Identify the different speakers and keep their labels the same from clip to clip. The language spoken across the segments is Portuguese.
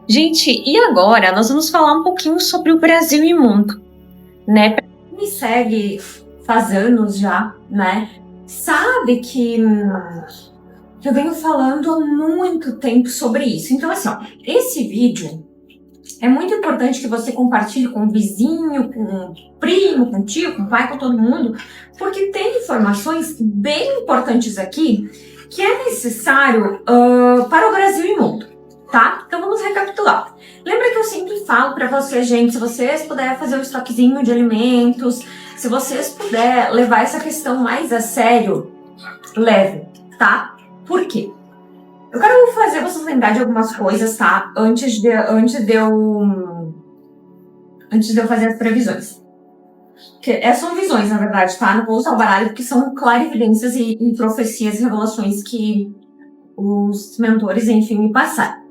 Speaker 1: Gente, e agora nós vamos falar um pouquinho sobre o Brasil e o mundo, né? Pra quem me segue faz anos já, né? Sabe que eu venho falando há muito tempo sobre isso. Então, assim, ó, esse vídeo é muito importante que você compartilhe com o vizinho, com o primo, com o tio, com o pai, com todo mundo, porque tem informações bem importantes aqui que é necessário para o Brasil e o mundo, tá? Então vamos recapitular. Lembra que eu sempre falo para vocês, gente, se vocês puderem fazer um estoquezinho de alimentos, se vocês puderem levar essa questão mais a sério, leve, tá? Por quê? Eu quero fazer vocês lembrar de algumas coisas, tá? Antes de eu fazer as previsões. São visões, na verdade, tá? Não vou usar o baralho porque são clarividências e profecias e revelações que os mentores, enfim, me passaram.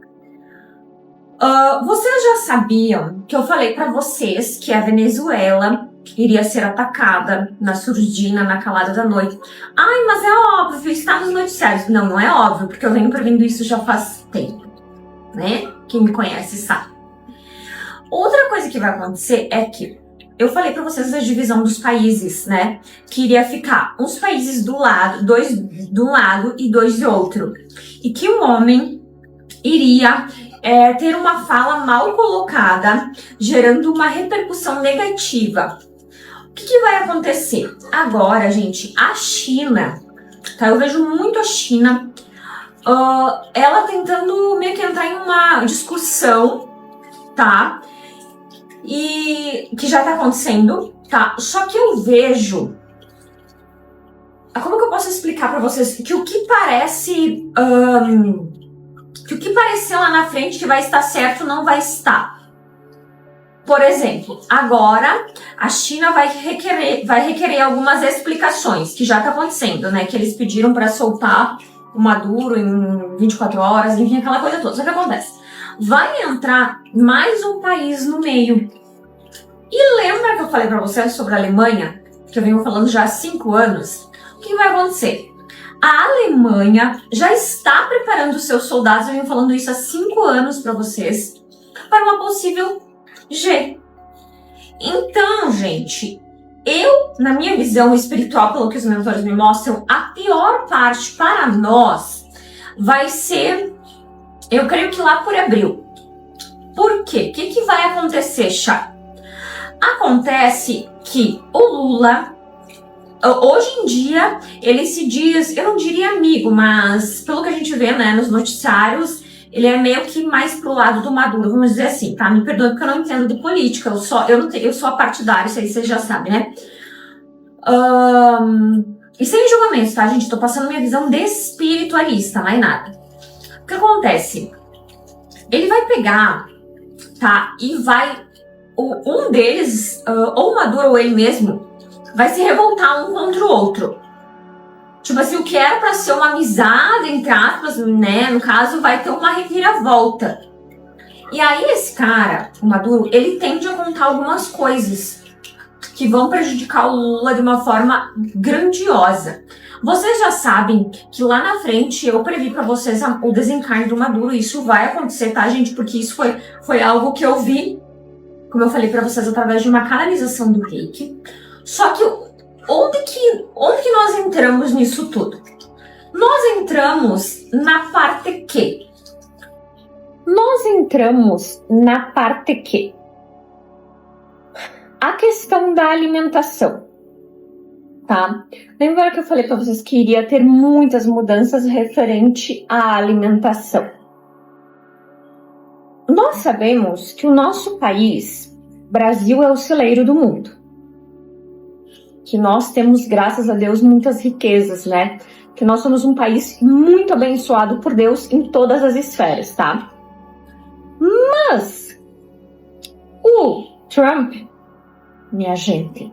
Speaker 1: Vocês já sabiam que eu falei pra vocês que a Venezuela iria ser atacada na surdina, na calada da noite? Ai, mas é óbvio, está nos noticiários. Não, não é óbvio, porque eu venho prevendo isso já faz tempo, né? Quem me conhece sabe. Outra coisa que vai acontecer é que eu falei pra vocês da divisão dos países, né? Que iria ficar uns países do lado, dois de um lado e dois de outro. E que o homem iria ter uma fala mal colocada, gerando uma repercussão negativa. O que vai acontecer? Agora, gente, a China, tá? Eu vejo muito a China, ela tentando meio que entrar em uma discussão, tá? E que já tá acontecendo, tá? Só que eu vejo... Como que eu posso explicar pra vocês? Que o que parece... que o que pareceu lá na frente que vai estar certo não vai estar. Por exemplo, agora a China vai requerer algumas explicações, que já está acontecendo, né? Que eles pediram para soltar o Maduro em 24 horas, enfim, aquela coisa toda. Só que acontece? Vai entrar mais um país no meio. E lembra que eu falei para vocês sobre a Alemanha, que eu venho falando já há 5 anos? O que vai acontecer? A Alemanha já está preparando seus soldados, eu venho falando isso há 5 anos para vocês, para uma possível G. Então, gente, na minha visão espiritual, pelo que os mentores me mostram, a pior parte para nós vai ser, eu creio que lá por abril. Por quê? O que vai acontecer, Chá? Acontece que o Lula, hoje em dia, ele se diz, eu não diria amigo, mas pelo que a gente vê, né, nos noticiários, ele é meio que mais pro lado do Maduro, vamos dizer assim, tá? Me perdoe porque eu não entendo de política, eu sou partidária, isso aí vocês já sabem, né? E sem julgamentos, tá, gente? Tô passando minha visão de espiritualista, mais nada. O que acontece? Ele vai pegar, tá? E vai... Um deles, ou o Maduro ou ele mesmo, vai se revoltar um contra o outro. Tipo assim, o que era pra ser uma amizade, entre aspas, né? No caso, vai ter uma reviravolta. E aí esse cara, o Maduro, ele tende a contar algumas coisas que vão prejudicar o Lula de uma forma grandiosa. Vocês já sabem que lá na frente eu previ pra vocês o desencarne do Maduro. Isso vai acontecer, tá, gente? Porque isso foi algo que eu vi, como eu falei pra vocês, através de uma canalização do reiki. Só que onde que nós entramos nisso tudo? Nós entramos na parte que? Nós entramos na parte que? A questão da alimentação, tá? Lembra que eu falei para vocês que iria ter muitas mudanças referente à alimentação? Nós sabemos que o nosso país, Brasil, é o celeiro do mundo. Que nós temos, graças a Deus, muitas riquezas, né? Que nós somos um país muito abençoado por Deus em todas as esferas, tá? Mas o Trump, minha gente,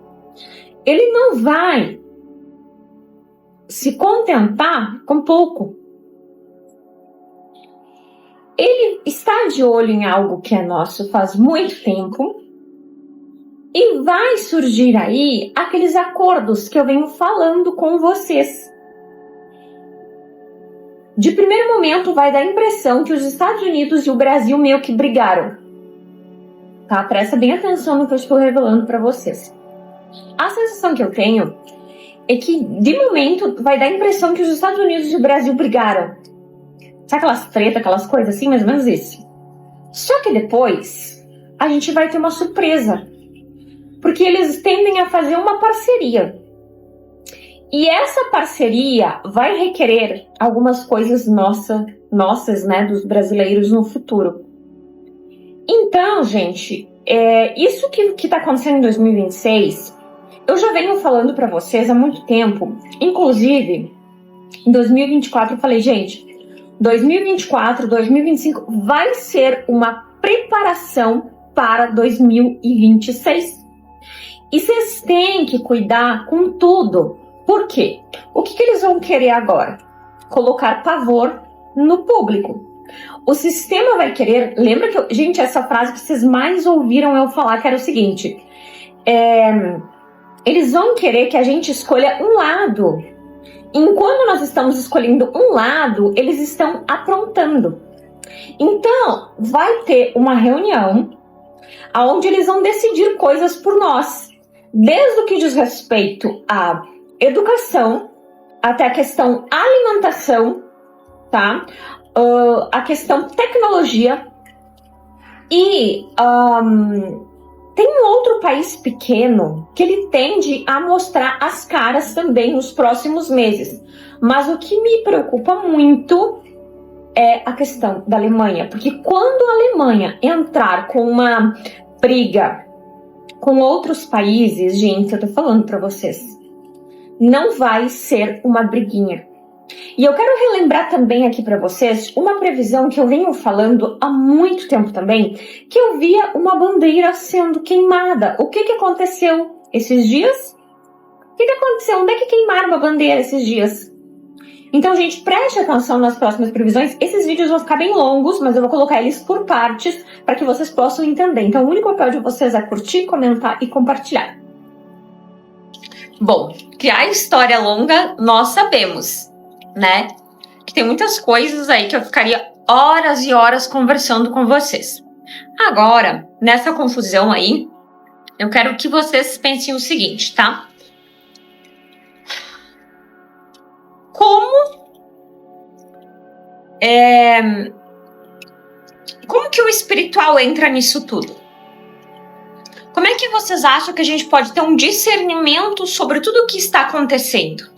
Speaker 1: ele não vai se contentar com pouco. Ele está de olho em algo que é nosso faz muito tempo e vai surgir aí aqueles acordos que eu venho falando com vocês. De primeiro momento, vai dar a impressão que os Estados Unidos e o Brasil meio que brigaram. Tá? Presta bem atenção no que eu estou revelando para vocês. A sensação que eu tenho é que, de momento, vai dar a impressão que os Estados Unidos e o Brasil brigaram. Sabe aquelas tretas, aquelas coisas assim? Mais ou menos isso. Só que depois, a gente vai ter uma surpresa. Porque eles tendem a fazer uma parceria. E essa parceria vai requerer algumas coisas nossas, né, dos brasileiros no futuro. Então, gente, isso que tá acontecendo em 2026, eu já venho falando para vocês há muito tempo. Inclusive, em 2024 eu falei, gente, 2024, 2025 vai ser uma preparação para 2026. E vocês têm que cuidar com tudo. Por quê? O que eles vão querer agora? Colocar pavor no público. O sistema vai querer... Lembra que... Gente, essa frase que vocês mais ouviram eu falar, que era o seguinte. Eles vão querer que a gente escolha um lado. Enquanto nós estamos escolhendo um lado, eles estão aprontando. Então, vai ter uma reunião onde eles vão decidir coisas por nós. Desde o que diz respeito à educação, até a questão alimentação, tá? A questão tecnologia. E tem um outro país pequeno que ele tende a mostrar as caras também nos próximos meses. Mas o que me preocupa muito é a questão da Alemanha. Porque quando a Alemanha entrar com uma briga com outros países, gente, eu tô falando pra vocês, não vai ser uma briguinha. E eu quero relembrar também aqui pra vocês uma previsão que eu venho falando há muito tempo também, que eu via uma bandeira sendo queimada. O que aconteceu esses dias? O que aconteceu? Onde é que queimaram uma bandeira esses dias? Então, gente, preste atenção nas próximas previsões. Esses vídeos vão ficar bem longos, mas eu vou colocar eles por partes para que vocês possam entender. Então, o único papel de vocês é curtir, comentar e compartilhar. Bom, que a história longa nós sabemos, né? Que tem muitas coisas aí que eu ficaria horas e horas conversando com vocês. Agora, nessa confusão aí, eu quero que vocês pensem o seguinte, tá? Como que o espiritual entra nisso tudo? Como é que vocês acham que a gente pode ter um discernimento sobre tudo o que está acontecendo?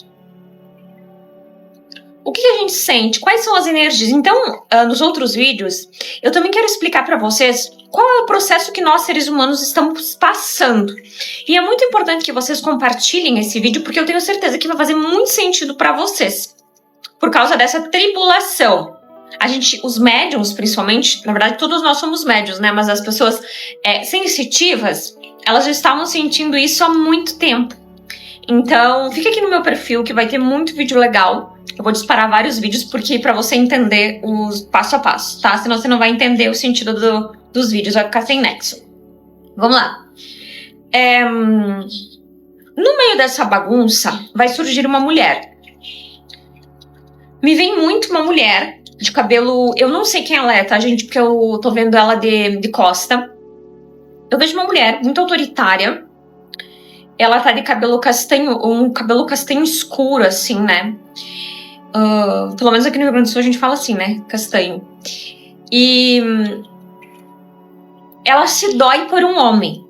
Speaker 1: O que a gente sente? Quais são as energias? Então, nos outros vídeos, eu também quero explicar para vocês qual é o processo que nós, seres humanos, estamos passando. E é muito importante que vocês compartilhem esse vídeo, porque eu tenho certeza que vai fazer muito sentido para vocês. Por causa dessa tribulação. Os médiums, principalmente, na verdade, todos nós somos médiums, né? Mas as pessoas sensitivas, elas já estavam sentindo isso há muito tempo. Então, fica aqui no meu perfil, que vai ter muito vídeo legal. Eu vou disparar vários vídeos, porque para você entender os passo a passo, tá? Senão você não vai entender o sentido dos vídeos, vai ficar sem nexo. Vamos lá. No meio dessa bagunça, vai surgir uma mulher. Me vem muito uma mulher de cabelo... Eu não sei quem ela é, tá, gente? Porque eu tô vendo ela de costa. Eu vejo uma mulher muito autoritária. Ela tá de cabelo castanho, um cabelo castanho escuro, assim, né? Pelo menos aqui no Rio Grande do Sul a gente fala assim, né? Castanho. E ela se dói por um homem.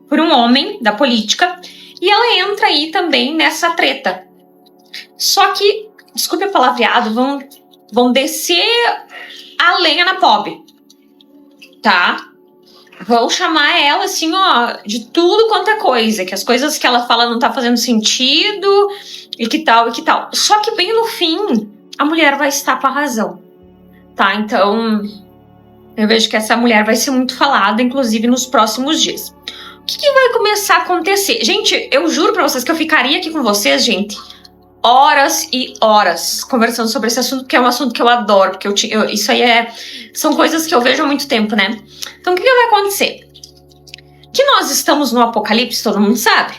Speaker 1: Por um homem da política. E ela entra aí também nessa treta. Só que, desculpe o palavreado, vão descer a lenha na pobre. Tá? Vão chamar ela, assim, ó, de tudo quanto é coisa. Que as coisas que ela fala não tá fazendo sentido, e que tal, e que tal. Só que bem no fim, a mulher vai estar com a razão. Tá? Então, eu vejo que essa mulher vai ser muito falada, inclusive nos próximos dias. O que vai começar a acontecer? Gente, eu juro pra vocês que eu ficaria aqui com vocês, gente, horas e horas conversando sobre esse assunto, que é um assunto que eu adoro, porque isso aí são coisas que eu vejo há muito tempo, né? Então, o que vai acontecer? Que nós estamos no apocalipse, todo mundo sabe?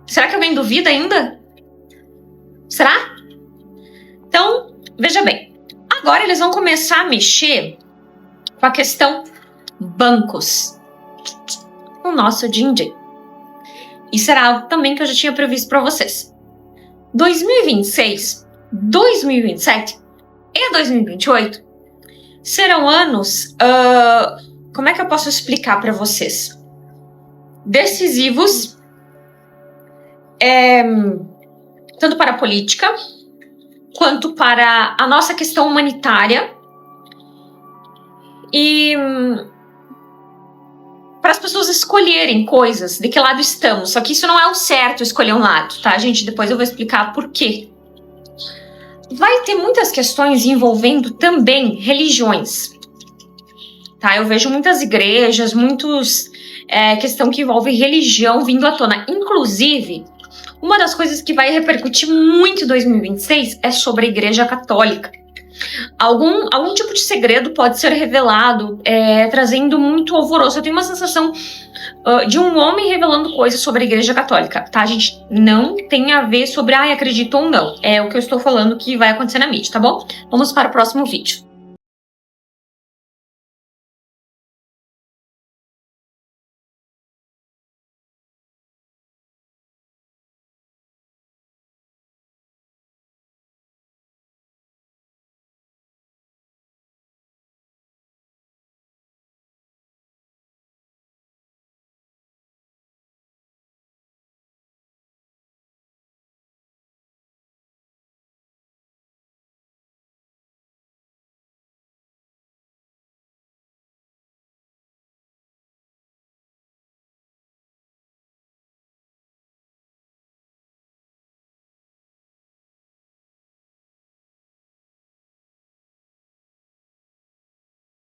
Speaker 1: Será que alguém duvida ainda? Será? Então, veja bem, agora eles vão começar a mexer com a questão bancos no nosso din-din. Isso era algo também que eu já tinha previsto para vocês. 2026, 2027 e 2028 serão anos, como é que eu posso explicar para vocês? Decisivos, tanto para a política, quanto para a nossa questão humanitária e para as pessoas escolherem coisas, de que lado estamos. Só que isso não é o certo, escolher um lado, tá, gente? Depois eu vou explicar por quê. Vai ter muitas questões envolvendo também religiões, tá? Eu vejo muitas igrejas, questão que envolve religião vindo à tona. Inclusive, uma das coisas que vai repercutir muito em 2026 é sobre a Igreja Católica. Algum tipo de segredo pode ser revelado, trazendo muito alvoroço. Eu tenho uma sensação de um homem revelando coisas sobre a Igreja Católica, tá, gente? Não tem a ver sobre, acredito ou não. É o que eu estou falando que vai acontecer na mídia, tá bom? Vamos para o próximo vídeo.